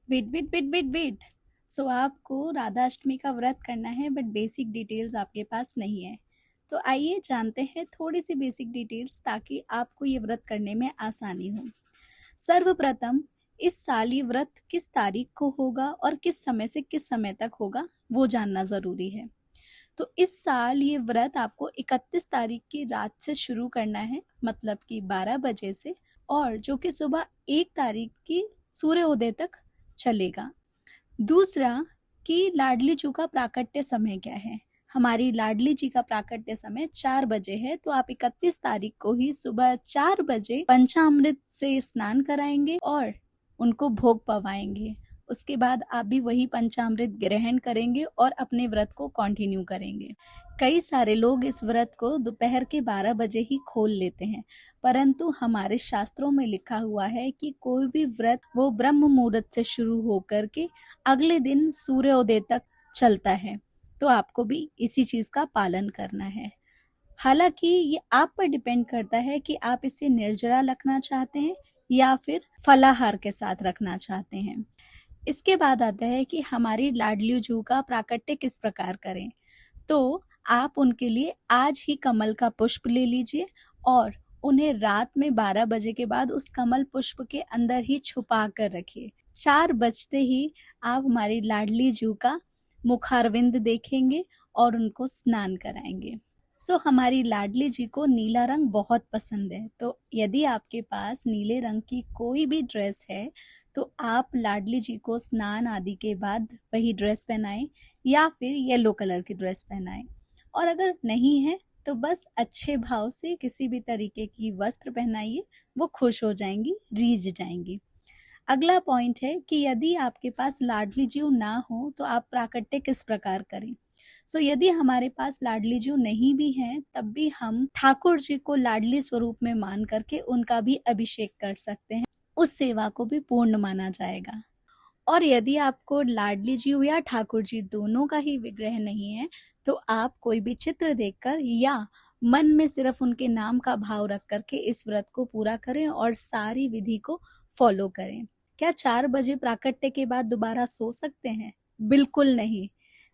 Wait wait wait wait wait. So आपको राधा अष्टमी का व्रत करना है, बट बेसिक डिटेल्स आपके पास नहीं है। तो आइए जानते हैं थोड़ी सी बेसिक डिटेल्स, ताकि आपको ये व्रत करने में आसानी हो। सर्वप्रथम, इस साल ये व्रत किस तारीख को होगा और किस समय से किस समय तक होगा, वो जानना ज़रूरी है। तो इस साल ये व्रत आपको 31 तारीख की रात से शुरू करना है, मतलब कि 12 बजे से, और जो कि सुबह 1 तारीख की सूर्योदय तक चलेगा। दूसरा, कि लाडली जी का प्राकट्य समय क्या है। हमारी लाडली जी का प्राकट्य समय 4 बजे है, तो आप 31 तारीख को ही सुबह 4 बजे पंचामृत से स्नान कराएंगे और उनको भोग पवाएंगे। उसके बाद आप भी वही पंचामृत ग्रहण करेंगे और अपने व्रत को कंटिन्यू करेंगे। कई सारे लोग इस व्रत को दोपहर के 12 बजे ही खोल लेते हैं, परंतु हमारे शास्त्रों में लिखा हुआ है कि कोई भी व्रत वो ब्रह्म मुहूर्त से शुरू होकर के अगले दिन सूर्योदय तक चलता है। तो आपको भी इसी चीज का पालन करना है। हालांकि ये आप पर डिपेंड करता है कि आप इसे निर्जला रखना चाहते हैं या फिर फलाहार के साथ रखना चाहते हैं। इसके बाद आता है कि हमारी लाडली जू का प्राकट्य किस प्रकार करें। तो आप उनके लिए आज ही कमल का पुष्प ले लीजिए और उन्हें रात में 12 बजे के बाद उस कमल पुष्प के अंदर ही छुपा कर रखिए। 4 बजते ही आप हमारी लाडली जू का मुखारविंद देखेंगे और उनको स्नान कराएंगे। हमारी लाडली जी को नीला रंग बहुत पसंद है, तो यदि आपके पास नीले रंग की कोई भी ड्रेस है तो आप लाडली जी को स्नान आदि के बाद वही ड्रेस पहनाएं, या फिर येलो कलर की ड्रेस पहनाएं। और अगर नहीं है तो बस अच्छे भाव से किसी भी तरीके की वस्त्र पहनाइए, वो खुश हो जाएंगी, रीझ जाएंगी। अगला पॉइंट है कि यदि आपके पास लाडली जीव ना हो तो आप प्राकट्य किस प्रकार करें। यदि हमारे पास लाडली जीव नहीं भी हैं, तब भी हम ठाकुर जी को लाडली स्वरूप में मान करके उनका भी अभिषेक कर सकते हैं। उस सेवा को भी पूर्ण माना जाएगा। और यदि आपको लाडली जी या ठाकुर जी दोनों का ही विग्रह नहीं है, तो आप कोई भी चित्र देखकर या मन में सिर्फ उनके नाम का भाव रख करके इस व्रत को पूरा करें और सारी विधि को फॉलो करें। क्या 4 बजे प्राकट्य के बाद दोबारा सो सकते हैं? बिल्कुल नहीं।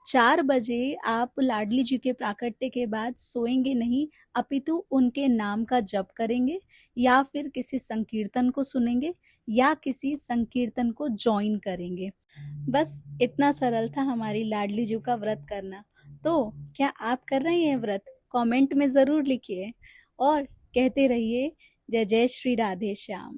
4 बजे आप लाडली जी के प्राकट्य के बाद सोएंगे नहीं, अपितु उनके नाम का जप करेंगे, या फिर किसी संकीर्तन को सुनेंगे, या किसी संकीर्तन को ज्वाइन करेंगे। बस इतना सरल था हमारी लाडली जी का व्रत करना। तो क्या आप कर रहे हैं व्रत? कमेंट में जरूर लिखिए और कहते रहिए जय जय श्री राधे श्याम।